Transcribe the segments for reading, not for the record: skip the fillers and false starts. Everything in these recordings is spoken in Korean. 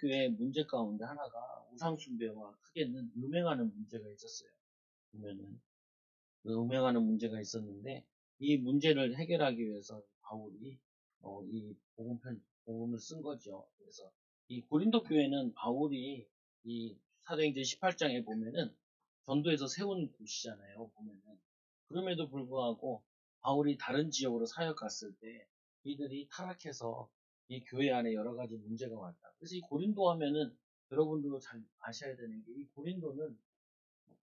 교회의 문제 가운데 하나가 우상숭배와 크게는 음행하는 문제가 있었어요. 보면은 음행하는 문제가 있었는데 이 문제를 해결하기 위해서 바울이 이 복음을 쓴 거죠. 그래서 이 고린도 교회는 바울이 이 사도행전 18장에 보면은 전도에서 세운 도시잖아요. 보면은 그럼에도 불구하고 바울이 다른 지역으로 사역 갔을 때 이들이 타락해서 이 교회 안에 여러 가지 문제가 왔다. 그래서 이 고린도 하면은 여러분들도 잘 아셔야 되는 게 이 고린도는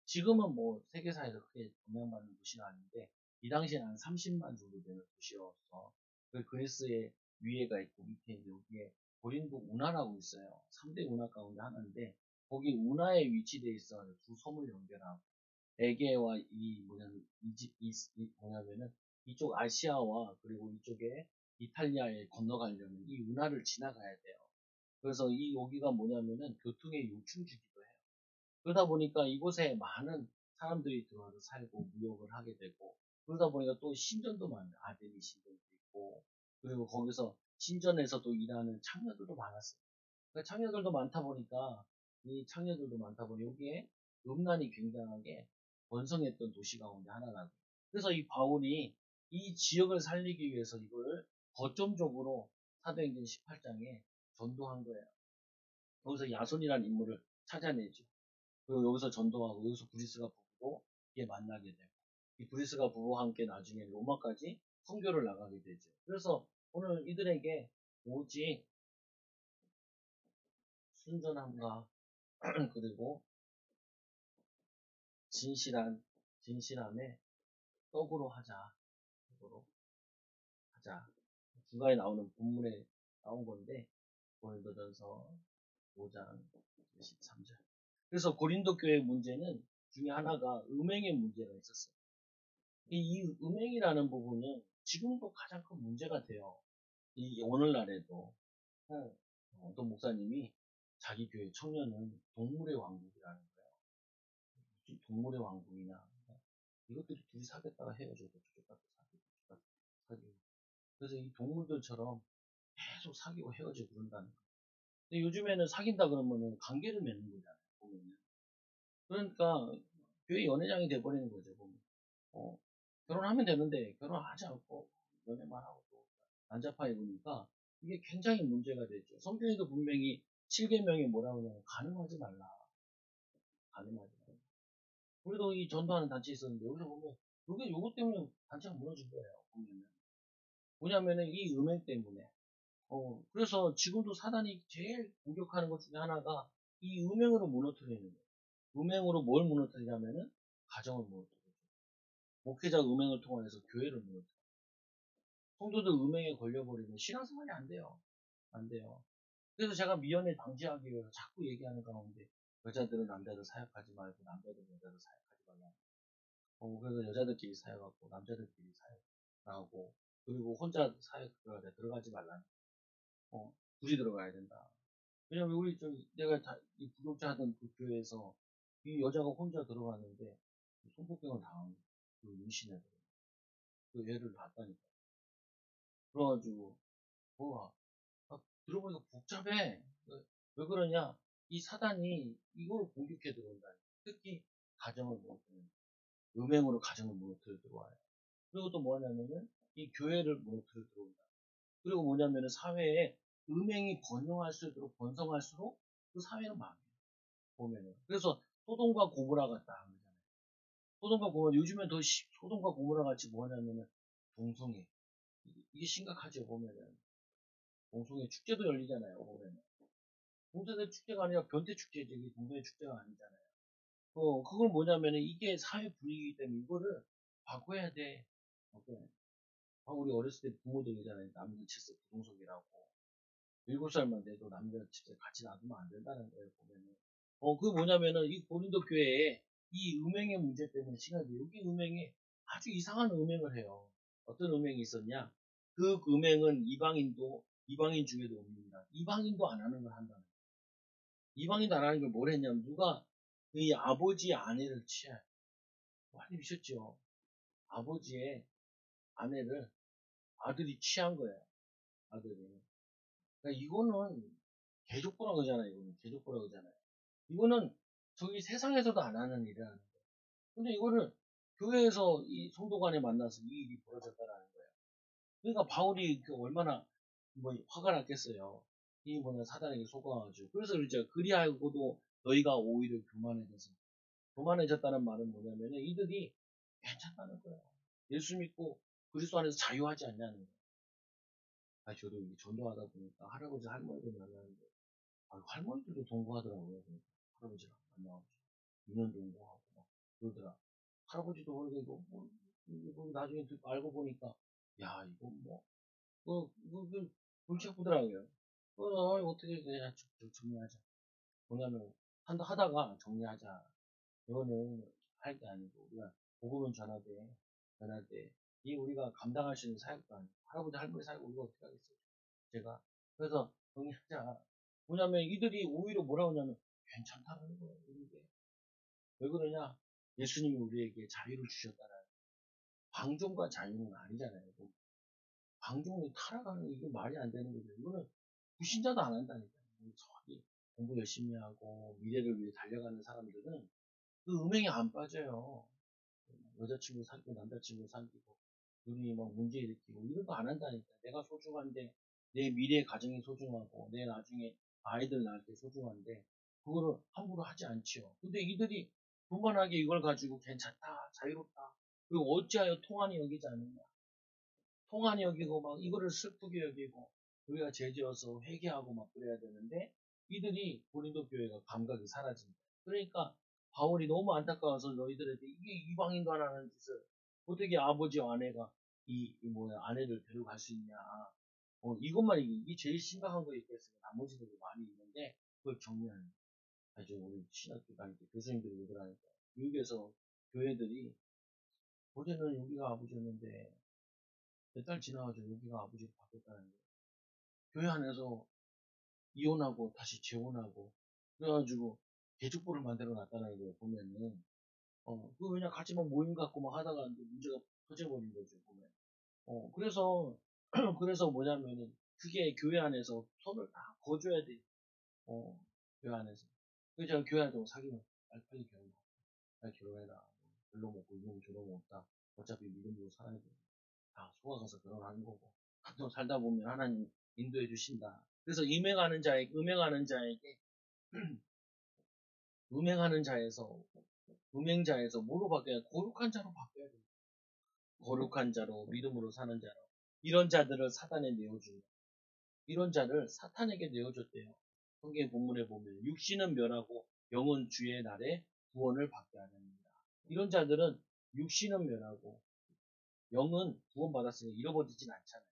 지금은 뭐 세계사에서 크게 영향받는 도시는 아닌데 이 당시에는 한 30만 정도 되는 도시여서 그 그리스의 위에가 있고 밑에 여기에 고린도 운하라고 있어요. 3대 운하 가운데 하나인데 거기 운하에 위치되어 있어 두 섬을 연결하고 에게와 뭐냐면은 이쪽 아시아와 그리고 이쪽에 이탈리아에 건너가려면 이 운하를 지나가야 돼요. 그래서 이 여기가 뭐냐면은 교통의 요충지기도 해요. 그러다 보니까 이곳에 많은 사람들이 들어와서 살고 무역을 하게 되고 그러다 보니까 또 신전도 많아요. 아데미 신전도 있고 그리고 거기서 신전에서도 일하는 창녀들도 많았어요. 그러니까 창녀들도 많다 보니까 이 창녀들도 많다 보니 여기에 음란이 굉장하게 번성했던 도시 가운데 하나라고. 그래서 이 바울이 이 지역을 살리기 위해서 이걸 거점적으로 사도행전 18장에 전도한 거예요. 여기서 야손이라는 인물을 찾아내죠. 그리고 여기서 전도하고 여기서 브리스가 부부도 이게 만나게 되고 이 브리스가 부부와 함께 나중에 로마까지 선교를 나가게 되죠. 그래서 오늘 이들에게 오직 순전함과 그리고 진실함에 떡으로 하자. 떡으로 하자. 중간에 나오는 본문에 나온 건데 고린도전서 5장 13절. 그래서 고린도 교회 문제는 중에 하나가 음행의 문제가 있었어요. 이 음행이라는 부분은 지금도 가장 큰 문제가 돼요. 이 오늘날에도 어떤 목사님이 자기 교회 청년은 동물의 왕국이라는 거예요. 무슨 동물의 왕국이냐? 이것들이 둘이 사귀었다가 헤어져도 저쪽 가서 사귀고 저쪽 가서 사귀고 그래서 이 동물들처럼 계속 사귀고 헤어지고 그런다는 거예요. 근데 요즘에는 사귄다 그러면은 관계를 맺는 거잖아요. 보면은 그러니까 교회 연회장이 돼버리는 거죠. 보면 결혼하면 되는데 결혼하지 않고 연애만 하고 또 난잡하 입으니까 이게 굉장히 문제가 되죠. 성경에도 분명히 7계명에 뭐라고 하냐면 간음하지 말라. 간음하지 말라. 우리도 이 전도하는 단체에 있었는데 여기서 보면 이게 요것 때문에 단체가 무너진 거예요. 보면은 뭐냐면은 이 음행 때문에 그래서 지금도 사단이 제일 공격하는 것 중에 하나가 이 음행으로 무너뜨리는 거예요. 음행으로 뭘 무너뜨리냐면은 가정을 무너뜨리죠. 목회자 음행을 통해서 교회를 무너뜨리죠. 성도들 음행에 걸려버리면 신앙생활이 안 돼요. 안 돼요. 그래서 제가 미연에 방지하기 위해서 자꾸 얘기하는 가운데 여자들은 남자들 사역하지 말고 남자들은 여자들 사역하지 말라. 그래서 여자들끼리 사역하고 남자들끼리 사역하고 그리고 혼자 사역 들어가지 말라. 둘이 들어가야 된다. 왜냐면 우리 내가 이 부교육자 하던 그 교회에서 이 여자가 혼자 들어갔는데 성폭행을 당한 그 임신해서 그 애를 낳았다니까. 그래가지고 들어보니까 복잡해. 왜 그러냐? 이 사단이 이걸 공격해 들어온다. 특히 가정을 무너뜨리는 음행으로 가정을 무너뜨려 들어와요. 그리고 또 뭐냐면은 이 교회를 무너뜨려 들어온다. 그리고 뭐냐면은 사회에 음행이 번성할수록 그 사회는 망해요. 보면은. 그래서 소돔과 고모라 같다 하잖아요. 소돔과 고모라 요즘엔 더 소돔과 고모라 같이 뭐냐면은 동성애 이게 심각하죠. 보면은 동성애 축제도 열리잖아요. 보면은 동성애 축제가 아니라 변태 축제지 이게 동성애 축제가 아니잖아요. 그건 뭐냐면은 이게 사회 분위기이기 때문에 이거를 바꿔야 돼. 바꿔야 돼. 우리 어렸을 때 부모들 이잖아요. 남녀 질서 부동석이라고. 7살만 돼도 남녀 질서 같이 놔두면 안 된다는 거예요. 보면은. 그 뭐냐면은 이 고린도 교회에 이 음행의 문제 때문에 시간이 여기 음행이 아주 이상한 음행을 해요. 어떤 음행이 있었냐? 그 음행은 이방인 중에도 옵니다. 이방인도 안 하는 걸 한다는 거예요. 이방인도 안 하는 걸 뭘 했냐면 누가 이 아버지의 아내를 취해. 많이 미쳤죠. 아버지의 아내를 아들이 취한 거예요. 아들이. 그러니까 이거는 개족보라고 하잖아요. 이거는 개족보라고 하잖아요. 이거는 저기 세상에서도 안 하는 일이라는 거예요. 근데 이거를 교회에서 이 성도 간에 만나서 이 일이 벌어졌다라는 거예요. 그러니까 바울이 그 얼마나 뭐 화가 났겠어요. 이 뭐냐 사단에게 속아가지고. 그래서 이제 그리하고도 너희가 오히려 교만해졌다는 말은 뭐냐면은 이들이 괜찮다는 거예요. 예수 믿고 그리스도 안에서 자유하지 않냐는 거예요. 아, 저도 이제 전도하다 보니까 할아버지 할머니들 만나는데 할머니들도 동거하더라고요. 그러니까 할아버지랑 만나가지고 2년 동거하고 막 그러더라. 할아버지도 그러게 이거 나중에 알고 보니까 야 이거 뭐 골치 아프더라고요. 어떻게 그냥 정리하자. 뭐냐면 하다가 정리하자. 이거는 할 게 아니고 우리가 복음은 전할 때 이 우리가 감당할 수 있는 사역도 아니고 할아버지 할머니 사역 우리가 어떻게 하겠어요? 제가 그래서 정리하자. 뭐냐면 이들이 오히려 뭐라고 하냐면 괜찮다는 거예요. 이게 왜 그러냐? 예수님이 우리에게 자유를 주셨다는 방종과 자유는 아니잖아요. 방종을 타락하는 이게 말이 안 되는 거죠. 이거는 불신자도 안 한다니까요. 저기 공부 열심히 하고 미래를 위해 달려가는 사람들은 그 음행에 안 빠져요. 여자친구 사귀고 남자친구 사귀고 둘이 막 문제 일으키고 이런 거 안 한다니까. 내가 소중한데 내 미래 가정이 소중하고 내 나중에 아이들 낳을 때 소중한데 그거를 함부로 하지 않지요. 근데 이들이 분만하게 이걸 가지고 괜찮다, 자유롭다. 그리고 어찌하여 통한이 여기지 않느냐. 통한이 여기고 막 이거를 슬프게 여기고 우리가 죄지어서 회개하고 막 그래야 되는데 이들이 고린도 교회가 감각이 사라진다. 그러니까 바울이 너무 안타까워서 너희들에게 이게 이방인도 안 하는 짓을 어떻게 아버지와 아내가 뭐야 아내를 데려갈 수 있냐. 이것만 이게 제일 심각한 거 있겠어요. 나머지들도 많이 있는데 그걸 정리하는 아주 우리 신학교 다닐 때 교수님들이 그러니까 미국에서 교회들이 어제는 여기가 아버지였는데 몇 달 지나가지고 여기가 아버지로 바뀌었다는 거예요. 교회 안에서 이혼하고 다시 재혼하고 그래가지고 개족보를 만들어 놨다는 거예요. 보면은 그 그냥 같이 막 모임 갖고 막 하다가 이제 문제가 터져버린 거죠. 보면 그래서 그래서 뭐냐면은 그게 교회 안에서 손을 다 거줘야 돼. 교회 안에서. 그래서 제가 교회 안에서 사귀면 빨리 결혼해. 빨리 결혼해라. 별로 먹고 이놈 저놈 없다. 어차피 믿음으로 살아야 돼. 다 속아가서 결혼하는 거고. 또 살다 보면 하나님 인도해 주신다. 그래서 음행하는 자에게, 음행자에서 뭐로 바뀌어야 거룩한 자로 바뀌어야 돼. 거룩한 자로, 믿음으로 사는 자로. 이런 자들을 사탄에 내어준다. 이런 자를 사탄에게 내어줬대요. 성경 본문에 보면, 육신은 멸하고 영은 주의 날에 구원을 받게 하렵니다. 이런 자들은 육신은 멸하고 영은 구원받았으니 잃어버리진 않잖아요.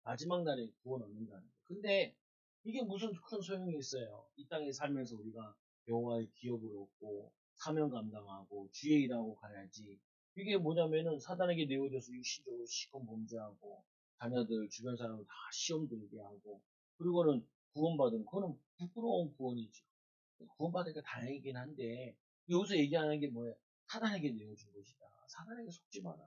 마지막 날에 구원 얻는다는 거. 근데 이게 무슨 큰 소용이 있어요. 이 땅에 살면서 우리가 여호와의 기업을 얻고 사명 감당하고 주의 일하고 가야지. 이게 뭐냐면은 사단에게 내어져서 육신적으로 시험 범죄하고 자녀들 주변 사람을 다 시험 들게 하고 그리고는 구원받은 그거는 부끄러운 구원이죠. 구원받으니까 다행이긴 한데 여기서 얘기하는 게 뭐예요? 사단에게 내어준 것이다. 사단에게 속지 마라.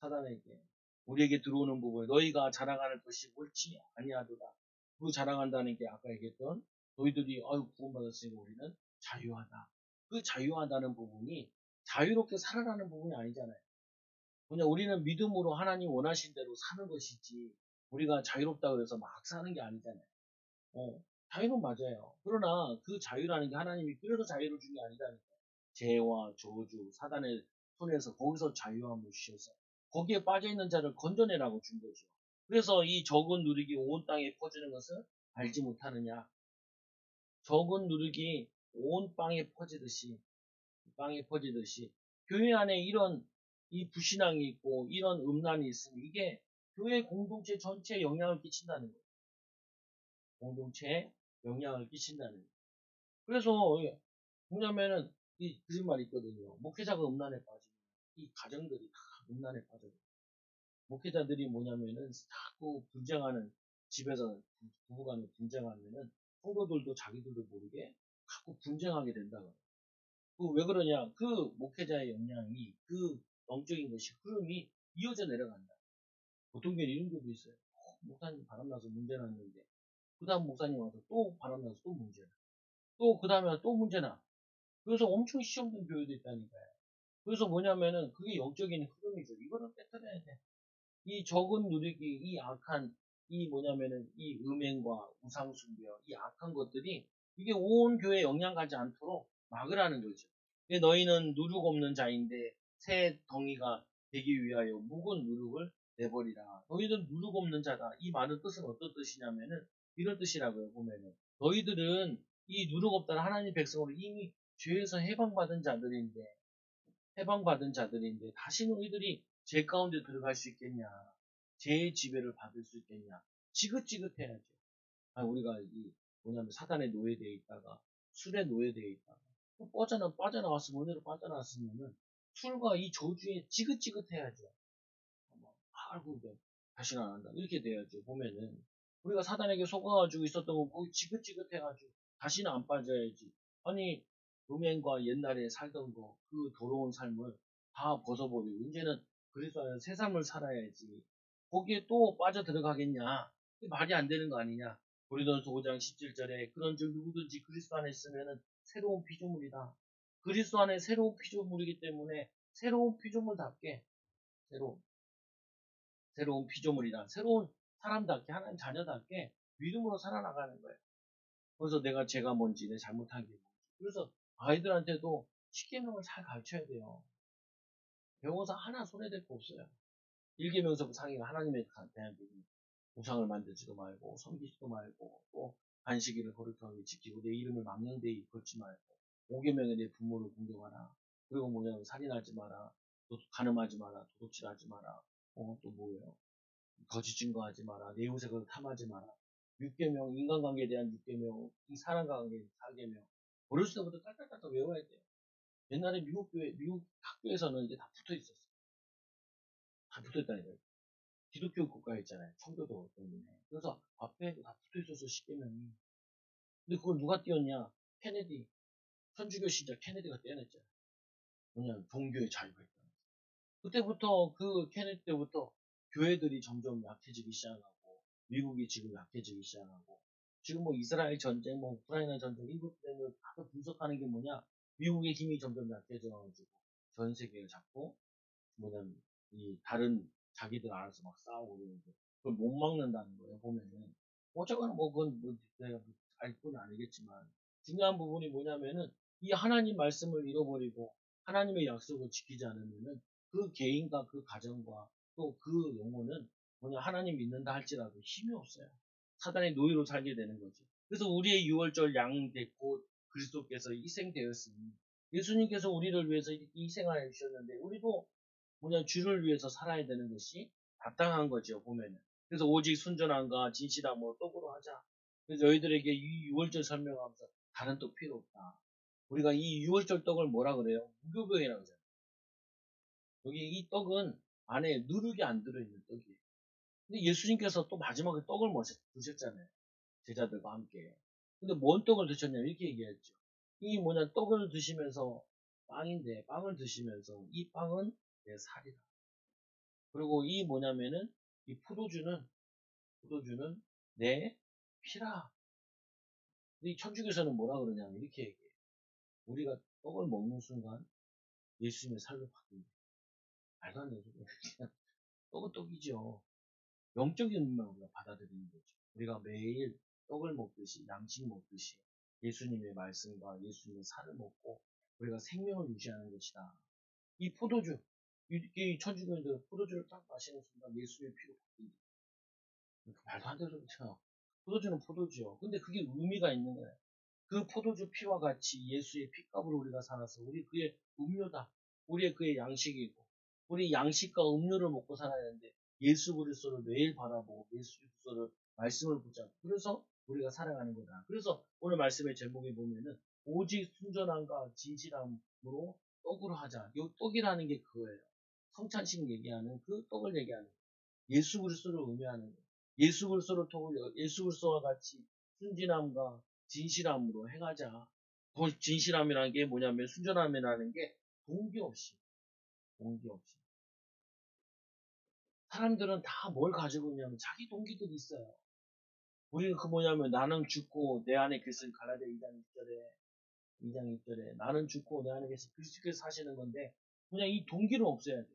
사단에게 우리에게 들어오는 부분에 너희가 자랑하는 것이 옳지 아니하도다. 그 자랑한다는 게 아까 얘기했던 너희들이 아유 구원받았으니까 우리는 자유하다. 그 자유하다는 부분이 자유롭게 살아가는 부분이 아니잖아요. 그냥 우리는 믿음으로 하나님 원하신 대로 사는 것이지 우리가 자유롭다 그래서 막 사는 게 아니잖아요. 자유는 맞아요. 그러나 그 자유라는 게 하나님이 그래서 자유를 준 게 아니라니까. 죄와 저주, 사단의 손에서 거기서 자유함을 주셔서 거기에 빠져있는 자를 건져내라고 준 거죠. 그래서 이 적은 누룩이 온 땅에 퍼지는 것을 알지 못하느냐. 적은 누룩이 온 빵에 퍼지듯이 교회 안에 이런 이 불신앙이 있고 이런 음란이 있으면 이게 교회 공동체 전체에 영향을 끼친다는 거예요. 공동체에 영향을 끼친다는 거예요. 그래서 뭐냐면은 이 그런 말이 있거든요. 목회자가 음란에 빠지면 이 가정들이 다 음란에 빠져요. 목회자들이 뭐냐면은 자꾸 분쟁하는 집에서 부부간에 분쟁하면은 성도들도 자기들도 모르게 자꾸 분쟁하게 된다고. 그 왜 그러냐? 그 목회자의 영향이 그 영적인 것이 흐름이 이어져 내려간다. 보통 교회 이런 경우도 있어요. 목사님 바람나서 문제 났는데 그 다음 목사님 와서 또 바람나서 또 문제나. 또 그 다음에 또 문제나. 그래서 엄청 시험된 교회도 있다니까요. 그래서 뭐냐면은 그게 영적인 흐름이죠. 이거를 깨뜨려야 돼. 이 적은 누리기, 이 악한, 이 뭐냐면은 이 음행과 우상숭배, 이 악한 것들이 이게 온 교회에 영향 가지 않도록 막으라는 거죠. 너희는 누룩 없는 자인데 새 덩이가 되기 위하여 묵은 누룩을 내버리라. 너희는 누룩 없는 자다. 이 말의 뜻은 어떤 뜻이냐면은 이런 뜻이라고요. 보면은 너희들은 이 누룩 없다는 하나님 백성으로 이미 죄에서 해방받은 자들인데 다시 너희들이 죄 가운데 들어갈 수 있겠냐? 죄의 지배를 받을 수 있겠냐? 지긋지긋해야죠. 우리가 뭐냐면 사단에 노예되어 있다가 술에 노예되어 있다가 또 빠져나왔으면 은혜로 빠져나왔으면은 술과 이 저주에 지긋지긋해야죠. 아이고 다시는 안 한다 이렇게 돼야죠. 보면은 우리가 사단에게 속아가지고 있었던 거 거기 지긋지긋해가지고 다시는 안 빠져야지. 아니 음행과 옛날에 살던 거 그 더러운 삶을 다 벗어버리고 이제는 그리스도 안에서 새 삶을 살아야지. 거기에 또 빠져 들어가겠냐? 말이 안 되는 거 아니냐? 고린도전서 5장 17절에 그런즉 누구든지 그리스도 안에 있으면은 새로운 피조물이다. 그리스도 안에 새로운 피조물이기 때문에 새로운 피조물답게 새로운 피조물이다. 새로운 사람답게 하나님 자녀답게 믿음으로 살아나가는 거예요. 그래서 내가 죄가 뭔지 내 잘못한 게 뭔지. 그래서 아이들한테도 십계명을 잘 가르쳐야 돼요. 배워서 하나 손해될 거 없어요. 일계명서 상의가 하나님에 대한 부분. 우상을 만들지도 말고 섬기지도 말고 또 반시기를 거룩하게 지키고 내 이름을 망령되이 걸지 말고 5계명에 내 부모를 공경하라. 그리고 뭐냐면 살인하지 마라. 또 간음하지 마라. 도둑질하지 마라. 또 뭐예요? 거짓 증거하지 마라. 내 이웃을 탐하지 마라. 6계명, 인간관계에 대한 6계명, 이 사람관계 4계명. 어렸을 때부터 딸딸딸딸 외워야 돼요. 옛날에 미국 학교에서는 이게 다 붙어 있었어요. 다 붙어 있다니까요. 기독교 국가였잖아요. 청교도 때문에. 그래서 앞에 다 붙어 있어서 10계명이. 근데 그걸 누가 띄웠냐? 케네디. 천주교 신자 케네디가 떼어냈잖아요. 뭐냐면 종교의 자유가 있다. 그때부터 그 케네디 때부터 교회들이 점점 약해지기 시작하고 미국이 지금 약해지기 시작하고 지금 뭐 이스라엘 전쟁, 뭐 우크라이나 전쟁, 인도 때문에 다들 분석하는 게 뭐냐? 미국의 힘이 점점 약해져가지고 전 세계를 잡고 뭐냐면 이 다른 자기들 알아서 막 싸우고 그러는데 그걸 못 막는다는 거예요. 보면은 어쨌거나 뭐 그건 뭐 내가 알고는 아니겠지만 중요한 부분이 뭐냐면은 이 하나님 말씀을 잃어버리고 하나님의 약속을 지키지 않으면은 그 개인과 그 가정과 또 그 영혼은 뭐냐 하나님 믿는다 할지라도 힘이 없어요. 사단의 노예로 살게 되는 거죠. 그래서 우리의 유월절 양 됐고 그리스도께서 희생되었으니 예수님께서 우리를 위해서 이렇게 희생하여 주셨는데 우리도 뭐냐 주를 위해서 살아야 되는 것이 마땅한 거죠. 보면은. 그래서 오직 순전함과 진실함으로 떡으로 하자. 그래서 너희들에게 이 유월절 설명하면서 다른 떡 필요 없다. 우리가 이 유월절 떡을 뭐라 그래요? 무교병이라고 하잖아요. 여기 이 떡은 안에 누룩이 안 들어있는 떡이에요. 근데 예수님께서 또 마지막에 떡을 드셨잖아요. 제자들과 함께. 근데 뭔 떡을 드셨냐 이렇게 얘기했죠. 이 뭐냐 떡을 드시면서 빵인데 빵을 드시면서 이 빵은 내 살이다. 그리고 이 뭐냐면은 이 포도주는 내 피라. 이 천주교에서는 뭐라 그러냐면 이렇게 얘기해요. 우리가 떡을 먹는 순간 예수님의 살로 바뀐다. 말도 안 되는 소리야. 그냥 떡은 떡이죠. 영적인 의미만 우리가 받아들이는 거죠. 우리가 매일 떡을 먹듯이 양식 먹듯이 예수님의 말씀과 예수님의 살을 먹고 우리가 생명을 유지하는 것이다. 이 포도주, 이 천주교인들 포도주를 딱 마시는 순간 예수님의 피로 바뀐다. 말도 안 되는 소리죠. 포도주는 포도주요. 근데 그게 의미가 있는 거예요. 그 포도주 피와 같이 예수의 피값으로 우리가 살아서 우리 그의 음료다. 우리의 그의 양식이고 우리 양식과 음료를 먹고 살아야 하는데 예수 그리스도를 매일 바라보고 예수 그리스도를 말씀을 붙잡고 그래서 우리가 살아가는 거다. 그래서 오늘 말씀의 제목에 보면은 오직 순전함과 진실함으로 떡으로 하자. 이 떡이라는 게 그거예요. 성찬식 얘기하는 그 떡을 얘기하는 거예요. 예수 그리스도를 의미하는 거예요. 예수 그리스도를 통해 예수 그리스도와 같이 순진함과 진실함으로 행하자. 그 진실함이라는 게 뭐냐면 순전함이라는 게 동기 없이 동기 없이 사람들은 다 뭘 가지고 있냐면 자기 동기들이 있어요. 우리는 그 뭐냐면 나는 죽고 내 안에 그리스도는 갈라디아 2장 2절에 나는 죽고 내 안에 그리스도께서 사시는 건데 그냥 이 동기를 없애야 돼.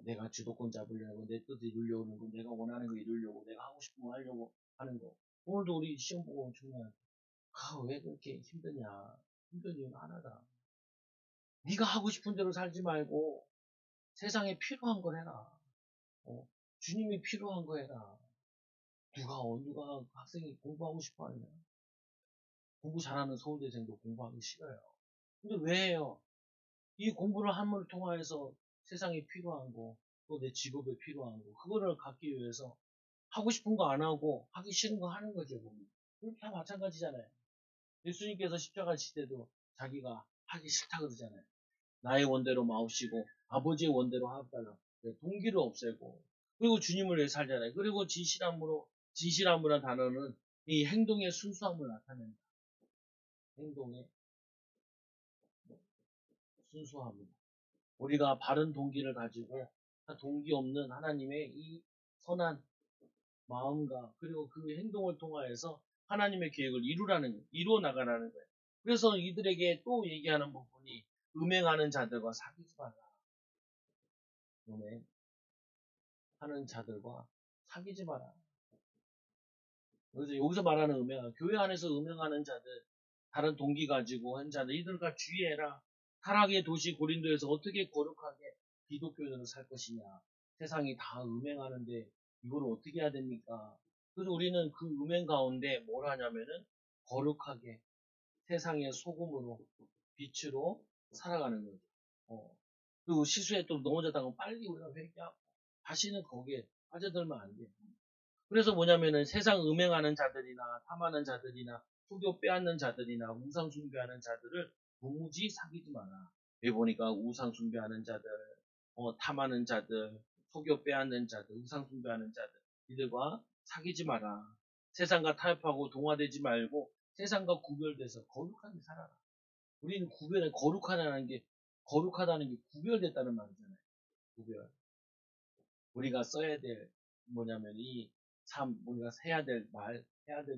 내가 주도권 잡으려고 내 뜻을 이루려고 하는 거, 내가 원하는 거 이루려고, 내가 하고 싶은 거 하려고 하는 거. 오늘도 우리 시험 보고 정말 왜 그렇게 힘드냐? 힘든 이유는 하나다. 네가 하고 싶은 대로 살지 말고 세상에 필요한 걸 해라. 주님이 필요한 거 해라. 누가 학생이 공부하고 싶어 하냐? 공부 잘하는 서울대생도 공부하기 싫어요. 근데 왜 해요? 이 공부를 함을 통하여서 세상에 필요한 거, 또 내 직업에 필요한 거, 그거를 갖기 위해서 하고 싶은 거 안 하고 하기 싫은 거 하는 거죠, 보면. 다 마찬가지잖아요. 예수님께서 십자가 질 때도 자기가 하기 싫다 그러잖아요. 나의 원대로 마옵시고 아버지의 원대로 하옵달라. 동기를 없애고 그리고 주님을 위해 살잖아요. 그리고 진실함이라는 단어는 이 행동의 순수함을 나타낸다. 행동의 순수함. 우리가 바른 동기를 가지고 동기 없는 하나님의 이 선한 마음과 그리고 그 행동을 통하여서 하나님의 계획을 이루어 나가라는 거예요. 그래서 이들에게 또 얘기하는 부분이 음행하는 자들과 사귀지 말라. 음행하는 자들과 사귀지 마라. 그래서 여기서 말하는 교회 안에서 음행하는 자들, 다른 동기 가지고 한 자들, 이들과 주의해라. 타락의 도시 고린도에서 어떻게 거룩하게 기독교인으로 살 것이냐. 세상이 다 음행하는데 이걸 어떻게 해야 됩니까? 그래서 우리는 그 음행 가운데 뭘 하냐면은 거룩하게 세상의 소금으로 빛으로 살아가는 거죠. 그리고 실수에 또 넘어졌다고 빨리 우리가 회개하고 다시는 거기에 빠져들면 안 돼요. 그래서 뭐냐면은 세상 음행하는 자들이나 탐하는 자들이나 후교 빼앗는 자들이나 우상 숭배하는 자들을 도무지 사귀지 마라. 여기 보니까 우상 숭배하는 자들, 탐하는 자들, 속여 빼앗는 자들, 우상 숭배하는 자들 이들과 사귀지 마라. 세상과 타협하고 동화되지 말고 세상과 구별돼서 거룩하게 살아라. 우리는 거룩하다는 게 구별됐다는 말이잖아요. 구별. 우리가 써야 될 뭐냐면 우리가 해야 될 해야 될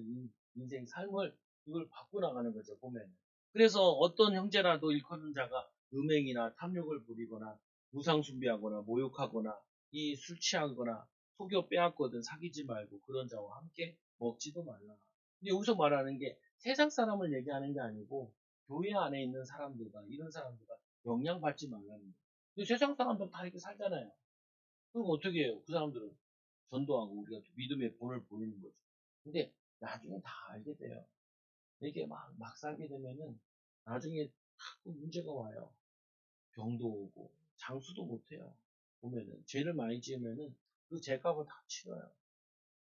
인생 삶을 이걸 바꿔나가는 거죠, 보면. 그래서 어떤 형제라도 일컫는 자가 음행이나 탐욕을 부리거나 무상숭배하거나 모욕하거나 이 술 취하거나 속여 빼앗거든 사귀지 말고 그런 자와 함께 먹지도 말라. 근데 여기서 말하는 게 세상 사람을 얘기하는 게 아니고 교회 안에 있는 사람들과 이런 사람들과 영향받지 말라는 거예요. 근데 세상 사람들은 다 이렇게 살잖아요. 그럼 어떻게 해요? 그 사람들은 전도하고 우리가 믿음의 본을 보이는 거죠. 근데 나중에 다 알게 돼요. 이게 막 살게 되면은 나중에 자꾸 문제가 와요. 병도 오고 장수도 못해요. 보면은 죄를 많이 지으면은 그 죄값을 다 치러요.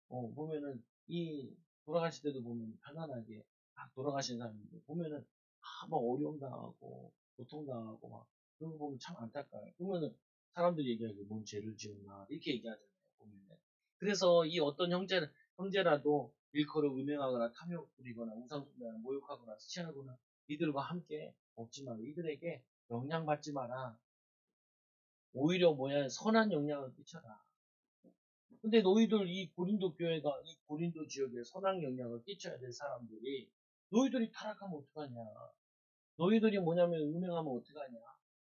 보면은 이 돌아가실 때도 보면 편안하게 막 돌아가신 사람들 보면은 막 어려움 당하고 고통 당하고 막 그런 거 보면 참 안타까워요. 보면은 사람들이 얘기하기에 뭔 죄를 지었나 이렇게 얘기하잖아요. 보면은 그래서 이 어떤 형제라도 일컬어 음행하거나 탐욕 부리거나 우상숭배하거나 모욕하거나 수치하거나 이들과 함께 먹지 말고 이들에게 영향받지 마라. 오히려 선한 영향을 끼쳐라. 근데 너희들 이 고린도 교회가 이 고린도 지역에 선한 영향을 끼쳐야 될 사람들이 너희들이 타락하면 어떡하냐. 너희들이 음행하면 어떡하냐.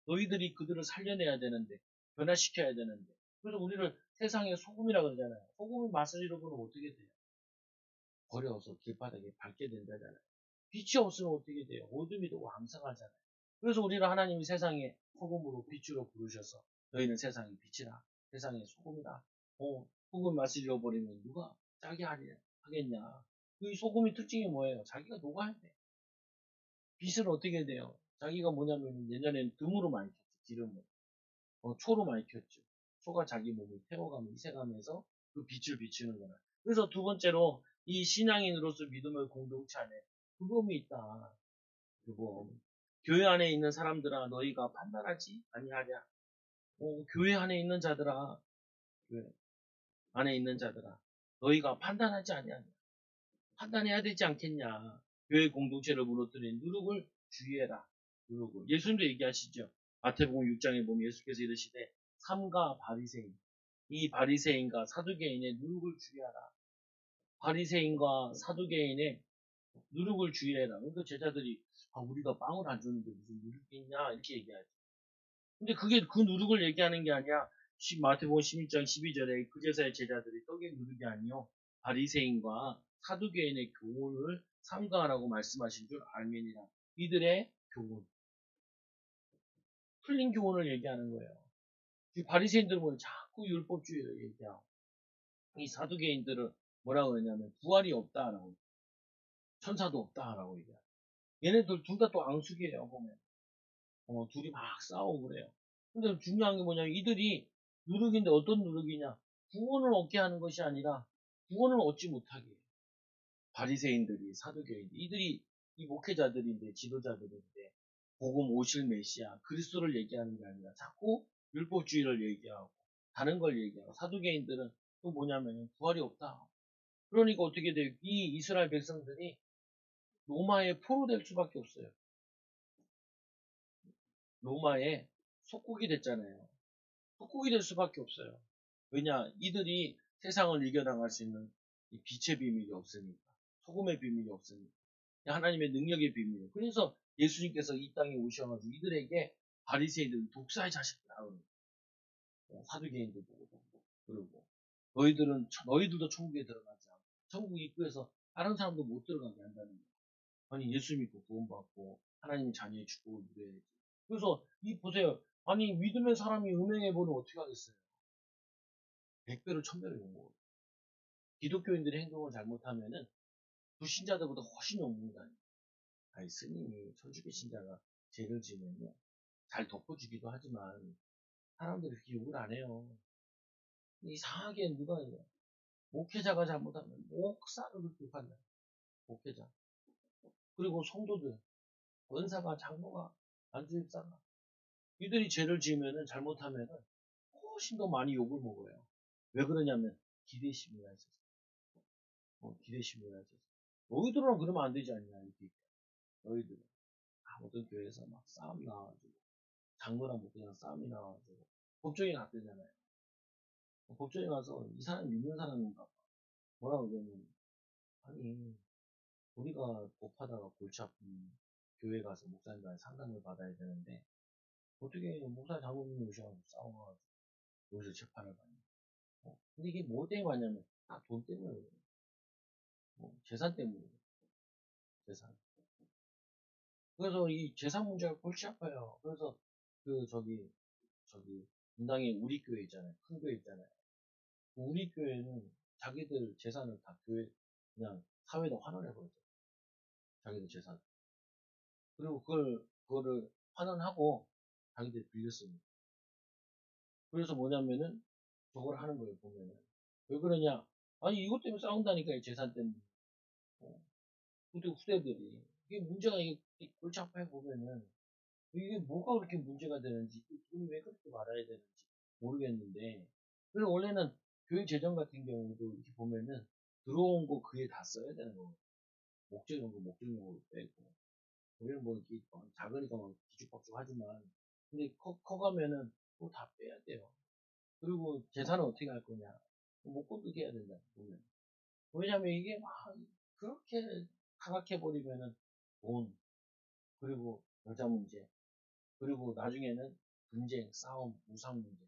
너희들이 그들을 살려내야 되는데 변화시켜야 되는데 그래서 우리를 세상의 소금이라 그러잖아요. 소금이 맛을 잃어보면 어떻게 돼요? 버려서 길바닥에 밟게 된다잖아요. 빛이 없으면 어떻게 돼요? 어둠이 더 왕성하잖아요. 그래서 우리를 하나님이 세상의 소금으로 빛으로 부르셔서 너희는 세상의 빛이라 세상의 소금이라 소금 맛을 잃어버리면 누가 짜게 하겠냐. 이 소금의 특징이 뭐예요? 자기가 녹아야 돼. 빛을 어떻게 돼요? 자기가 예전에는 등으로 많이 켰죠. 기름을. 초로 많이 켰죠. 초가 자기 몸을 태워가며 희생하면서 그 빛을 비추는 거라. 그래서 두 번째로 이 신앙인으로서 믿음의 공동체 안에 그범이 있다. 그범. 교회 안에 있는 사람들아 너희가 판단하지 아니하랴. 교회 안에 있는 자들아 교회 안에 있는 자들아 너희가 판단하지 아니하냐. 판단해야 되지 않겠냐. 교회 공동체를 무너뜨린 누룩을 주의해라. 누룩을. 예수님도 얘기하시죠. 마태복음 6장에 보면 예수께서 이르시되 삼가 바리새인 이 바리새인과 사두개인의 누룩을 주의하라. 바리새인과 사두개인의 누룩을 주의해라. 그러니까 제자들이 우리가 빵을 안 줬는데 무슨 누룩이 있냐 이렇게 얘기하죠. 근데 그게 그 누룩을 얘기하는 게 아니라 마태복음 16장 12절에 그제서야 제자들이 떡의 누룩이 아니요 바리새인과 사두개인의 교훈을 삼가하라고 말씀하신 줄 알미니라. 이들의 교훈, 틀린 교훈을 얘기하는 거예요. 이 바리새인들은 뭐 자꾸 율법주의를 얘기하고 이 사두개인들은 뭐라고 그러냐면 부활이 없다라고, 천사도 없다라고 얘기해요. 얘네들 둘 다 또 앙숙이에요. 보면 둘이 막 싸우고 그래요. 근데 중요한 게 뭐냐면 이들이 누룩인데 어떤 누룩이냐, 구원을 얻게 하는 것이 아니라 구원을 얻지 못하게 해요. 바리새인들이, 사두개인들, 이들이 이 목회자들인데, 지도자들인데 복음 오실 메시아 그리스도를 얘기하는 게 아니라 자꾸 율법주의를 얘기하고 다른 걸 얘기하고, 사두개인들은 또 뭐냐면 부활이 없다. 그러니까 어떻게 돼요? 이 이스라엘 백성들이 로마에 포로될 수밖에 없어요. 로마에 속국이 됐잖아요. 속국이 될 수밖에 없어요. 왜냐? 이들이 세상을 이겨나갈 수 있는 이 빛의 비밀이 없으니까. 소금의 비밀이 없으니까. 하나님의 능력의 비밀. 그래서 예수님께서 이 땅에 오셔가지고 이들에게 바리새인들 독사의 자식들아, 사두개인들 보고 그러고 너희들도 천국에 들어가지 않고 천국 입구에서 다른 사람도 못 들어가게 한다는 거예요. 아니 예수 믿고 구원받고 하나님의 자녀의 축복을 누려야지. 그래서 이 보세요. 아니 믿음의 사람이 음행해 보면 어떻게 하겠어요? 100배로 1000배로 욕먹어요. 기독교인들의 행동을 잘못하면은 불신자들보다 훨씬 욕먹는다니. 아니 스님이 천주교 신자가 죄를 지으면요 잘 덮어주기도 하지만 사람들이 그렇게 욕을 안 해요. 이상하게 누가 해요. 목회자가 잘못하면 목사를 그렇게 욕한다. 목회자. 그리고 성도들, 원사가, 장로가, 안수집사가, 이들이 죄를 지으면은 잘못하면은 훨씬 더 많이 욕을 먹어요. 왜 그러냐면 기대심이라 있어서. 기대심이라 있어서. 너희들은 그러면 안 되지 않냐 이렇게. 너희들은 어떤 교회에서 막 싸움 나와가지고 장로랑 목회자랑 싸움이 나와가지고 법정에 갔대잖아요. 법정에 가서 이 사람 믿는 사람인가 봐. 뭐라고 그러냐면 아니 우리가 법하다가 골치 아픈 교회 가서 목사님과 상담을 받아야 되는데 어떻게 목사 장로님이 오셔가지고 싸워가지고 여기서 재판을 받냐. 근데 이게 뭐 때문에 왔냐면 다 돈 때문에 그래요. 재산 때문에 그래요. 재산. 그래서 이 재산 문제가 골치 아파요. 그래서 그 저기 분당에 우리 교회 있잖아요. 큰 교회 있잖아요. 우리 교회는 자기들 재산을 다 교회 그냥 사회에다 환원해 버렸죠. 자기들 재산. 그리고 그거를 환원하고 자기들이 빌렸습니다. 그래서 뭐냐면은 저걸 하는 거예요. 보면은 왜 그러냐? 아니 이것 때문에 싸운다니까 이 재산 때문에. 근데 후대들이 이게 문제가 이게 골치 아파요 보면은 이게 뭐가 그렇게 문제가 되는지 돈이 왜 그렇게 많아야 되는지 모르겠는데 그래서 원래는 교육 재정 같은 경우도 이렇게 보면은 들어온 거 그에 다 써야 되는 거 목적용으로 빼고 우리는 뭐 이렇게 작으니까 막 뒤죽박죽 하지만 근데 커가면은 또 다 빼야 돼요. 그리고 재산은 어떻게 할 거냐 못 건드게 해야 된다 보면 왜냐면 이게 막 그렇게 타락해버리면은 돈 그리고 여자 문제 그리고 나중에는 분쟁, 싸움, 우상 문제.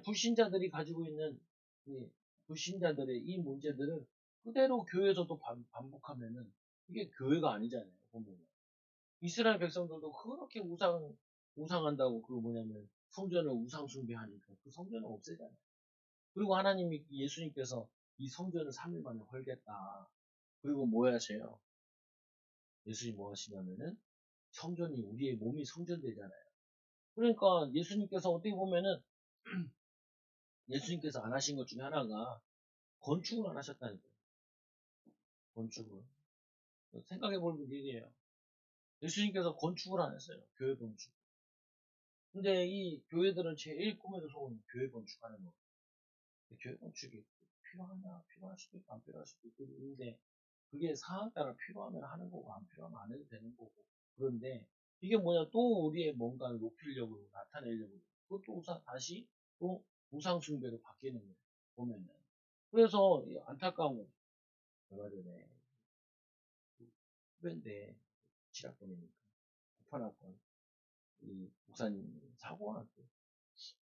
불신자들이 가지고 있는 이 불신자들의 이 문제들을 그대로 교회에서도 반복하면은 이게 교회가 아니잖아요. 보면 이스라엘 백성들도 그렇게 우상한다고 그 뭐냐면 성전을 우상 숭배하니까 그 성전을 없애잖아요. 그리고 하나님이 예수님께서 이 성전을 3일 만에 헐겠다. 그리고 뭐 하세요? 예수님 뭐 하시냐면은 성전이 우리의 몸이 성전되잖아요. 그러니까 예수님께서 어떻게 보면은 예수님께서 안 하신 것 중에 하나가 건축을 안 하셨다니까요. 건축을. 생각해 볼 일이에요. 예수님께서 건축을 안 했어요. 교회 건축. 근데 이 교회들은 제일 꿈에도 속은 교회 건축하는 거. 교회 건축이 필요할 수도 있고 안 필요할 수도 있고 있는데 그게 상황 따라 필요하면 하는 거고 안 필요하면 안 해도 되는 거고 그런데 이게 뭐냐 또 우리의 뭔가를 높이려고 나타내려고 그것도 다시 또 우상 숭배로 바뀌는 거예요. 보면은. 그래서 안타까운 거죠. 얼마 전에 후배인데 지락보내니까 급하나건 이 목사님 사고가 났대.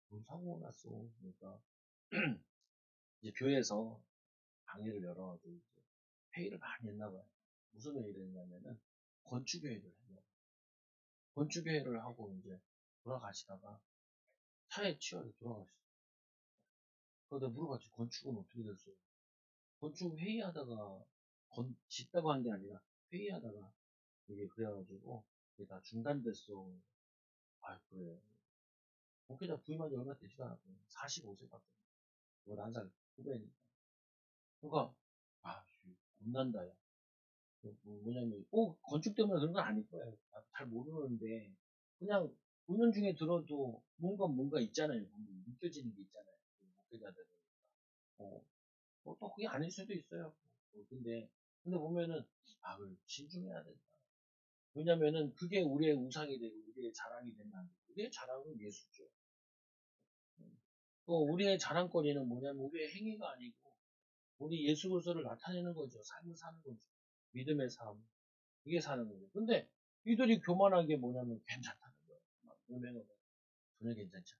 무슨 사고가 났어. 그러니까 이제 교회에서 강의를 열어가지고 이제 회의를 많이 했나 봐요. 무슨 회의를 했냐면은 건축회의를 했나. 건축회의를 하고 이제 돌아가시다가 차에 치여서 돌아가셨어. 그러다 물어봤지. 건축은 어떻게 됐어요? 건축 회의하다가 짓다고 한 게 아니라 회의하다가 이게 그래가지고 이게 다 중단됐어. 아 그래. 목회자 부임한 지 얼마 되지도 않았고 45세밖에. 11살 후배니까. 그러니까 아 겁난다 야. 뭐냐면 꼭 건축 때문에 그런 건 아닐 거예요. 나도 잘 모르는데 그냥 운전 중에 들어도 뭔가 있잖아요. 뭔가 느껴지는 게 있잖아요. 목회자들은. 어, 또 그게 아닐 수도 있어요. 근데 보면은 그래, 신중해야 된다. 왜냐면은 그게 우리의 우상이 되고 우리의 자랑이 되면 안 돼. 우리의 자랑은 예수죠. 또 우리의 자랑거리는 뭐냐면 우리의 행위가 아니고 우리 예수 그리스도를 나타내는 거죠. 삶을 사는 거죠. 믿음의 삶. 이게 사는 거죠. 근데 이들이 교만한 게 뭐냐면 괜찮다는 거예요. 막 유명하고 전혀 괜찮지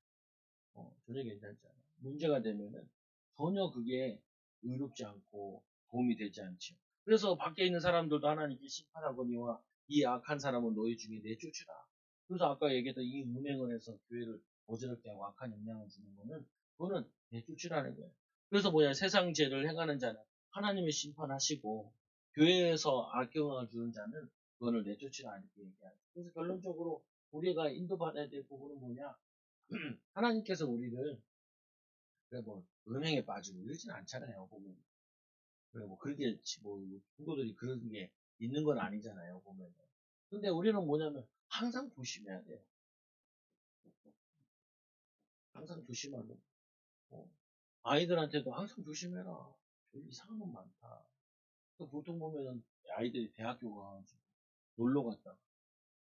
않아. 전혀 괜찮지 않아. 문제가 되면은 전혀 그게 의롭지 않고 도움이 되지 않죠. 그래서 밖에 있는 사람들도 하나님께 심판하거니와 이 악한 사람은 너희 중에 내쫓으라. 그래서 아까 얘기했던 이 은행을 해서 교회를 어지럽게 하고 악한 영향을 주는 거는 그거는 내쫓으라는 거예요. 그래서 뭐냐 세상 죄를 행하는 자는 하나님의 심판하시고 교회에서 악영향을 주는 자는 그거를 내쫓으라 이렇게 얘기하죠. 그래서 결론적으로 우리가 인도받아야 될 부분은 뭐냐 하나님께서 우리를 그래 뭐 은행에 빠지고 이러진 않잖아요. 보면 그래 뭐 그렇게 뭐 친구들이 그런 게 있는 건 아니잖아요. 보면 근데 우리는 뭐냐면 항상 조심해야 돼요. 항상 조심하고 아이들한테도 항상 조심해라. 별 이상한 건 많다. 또 보통 보면은 아이들이 대학교 가가지고 놀러 갔다가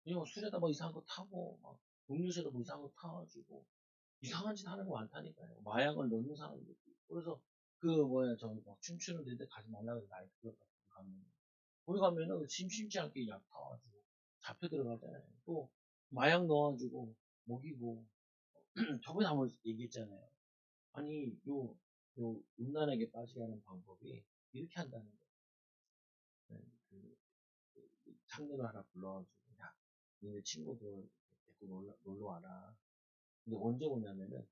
그냥 술에다 뭐 이상한 거 타고 막 음료수에다 뭐 이상한 거 타가지고 이상한 짓 하는 거 많다니까요. 마약을 넣는 사람들도 있고. 그래서 그 뭐야 저막 춤추는 데들 가지 말라고 나이트클럽 같은 데 가면 거기 가면은 심심치 않게 약 타가지고 잡혀 들어가잖아요. 또 마약 넣어가지고 먹이고 저번에 한번 얘기했잖아요. 아니 요 음란하게 빠지게 하는 방법이 이렇게 한다는 거예요. 네, 창문을 하나 불러가지고 야 니네 친구들 데리고 놀러 와라. 근데 언제 오냐면은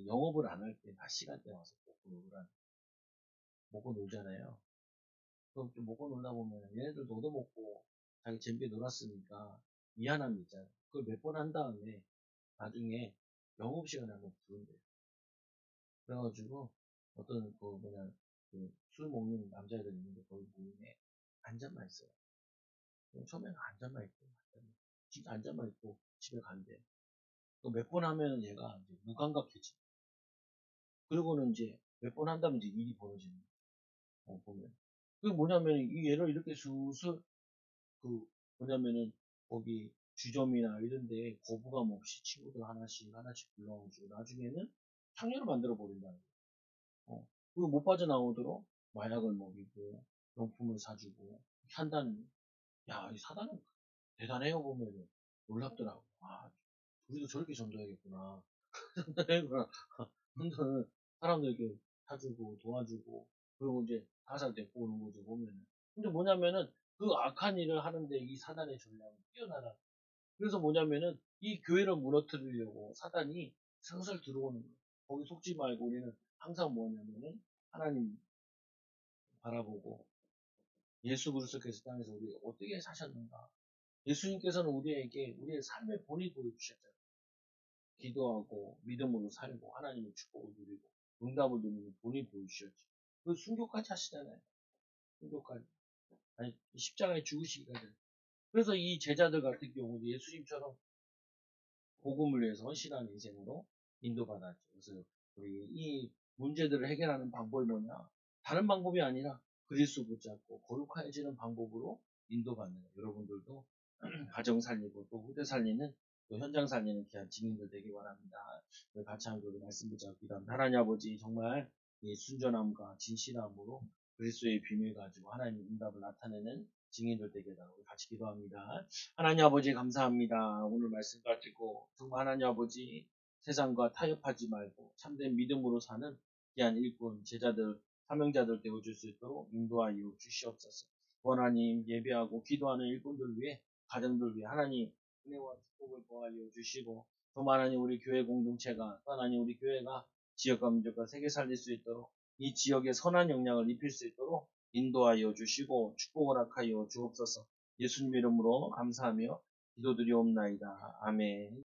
영업을 안 할 때 낮 시간대 와서 먹고 놀잖아요. 그럼 좀 먹고 놀다 보면 얘네들도 얻어먹고 자기 재밌게 놀았으니까 미안함이 있잖아요. 그걸 몇 번 한 다음에 나중에 영업시간에 한번 부른대요. 그래가지고 어떤 그 뭐냐 그술 먹는 남자애들 있는데 거기 모임에 앉아만 있어요. 처음에는 앉아만 있고 진짜 앉아만 있고 집에 간대. 몇 번 하면 얘가 이제 무감각해지. 그리고는 이제 몇 번 한다면 이제 일이 벌어지는 거 보면. 그게 뭐냐면 이 얘를 이렇게 수술 그 뭐냐면은 거기 주점이나 이런 데 거부감 없이 친구들 하나씩 불러가지고 나중에는 창녀를 만들어 버린다는 거예요. 그리고 못 빠져나오도록 마약을 먹이고 명품을 사주고 이렇게 한다는 거예요. 야, 이 사단은 대단해요 보면은 놀랍더라고. 우리도 저렇게 전도해야겠구나. 전도해야겠구나. 혼자는 사람들에게 사주고 도와주고 그리고 이제 가살 데리고 오는 거죠 보면은. 근데 뭐냐면은 그 악한 일을 하는데 이 사단의 전략은 뛰어나다. 그래서 뭐냐면은 이 교회를 무너뜨리려고 사단이 슬슬 들어오는 거예요. 거기 속지 말고 우리는 항상 뭐냐면은 하나님 바라보고 예수 그리스도께서 땅에서 우리 어떻게 사셨는가. 예수님께서는 우리에게 우리의 삶의 본이 보여주셨잖아요. 기도하고 믿음으로 살고 하나님의 축복을 누리고 응답을 누리는 본이 보여주셨죠. 그 순교까지 하시잖아요. 순교까지. 아니 십자가에 죽으시기까지. 그래서 이 제자들 같은 경우도 예수님처럼 복음을 위해서 헌신하는 인생으로 인도받았죠. 그래서 우리 이 문제들을 해결하는 방법이 뭐냐? 다른 방법이 아니라 그리스도 붙잡고 거룩해지는 방법으로 인도받는 거예요. 여러분들도 가정 살리고 또 후대 살리는 또 현장 살리는 귀한 증인들 되기 바랍니다. 같이 한번 말씀 붙잡고 기도합니다. 하나님 아버지 정말 이 순전함과 진실함으로 그리스도의 비밀 가지고 하나님의 응답을 나타내는 증인들 되게 해달라고 같이 기도합니다. 하나님 아버지 감사합니다. 오늘 말씀 가지고 정말 하나님 아버지 세상과 타협하지 말고 참된 믿음으로 사는 귀한 일꾼, 제자들, 사명자들 되어줄 수 있도록 인도하여 주시옵소서. 하나님 예배하고 기도하는 일꾼들 위해 가정들 위해 하나님 은혜와 축복을 보하여 주시고 또 하나님 우리 교회 공동체가 또 하나님 우리 교회가 지역과 민족과 세계 살릴 수 있도록 이 지역에 선한 영향을 입힐 수 있도록 인도하여 주시고 축복을 허락하여 주옵소서. 예수님 이름으로 감사하며 기도드리옵나이다. 아멘.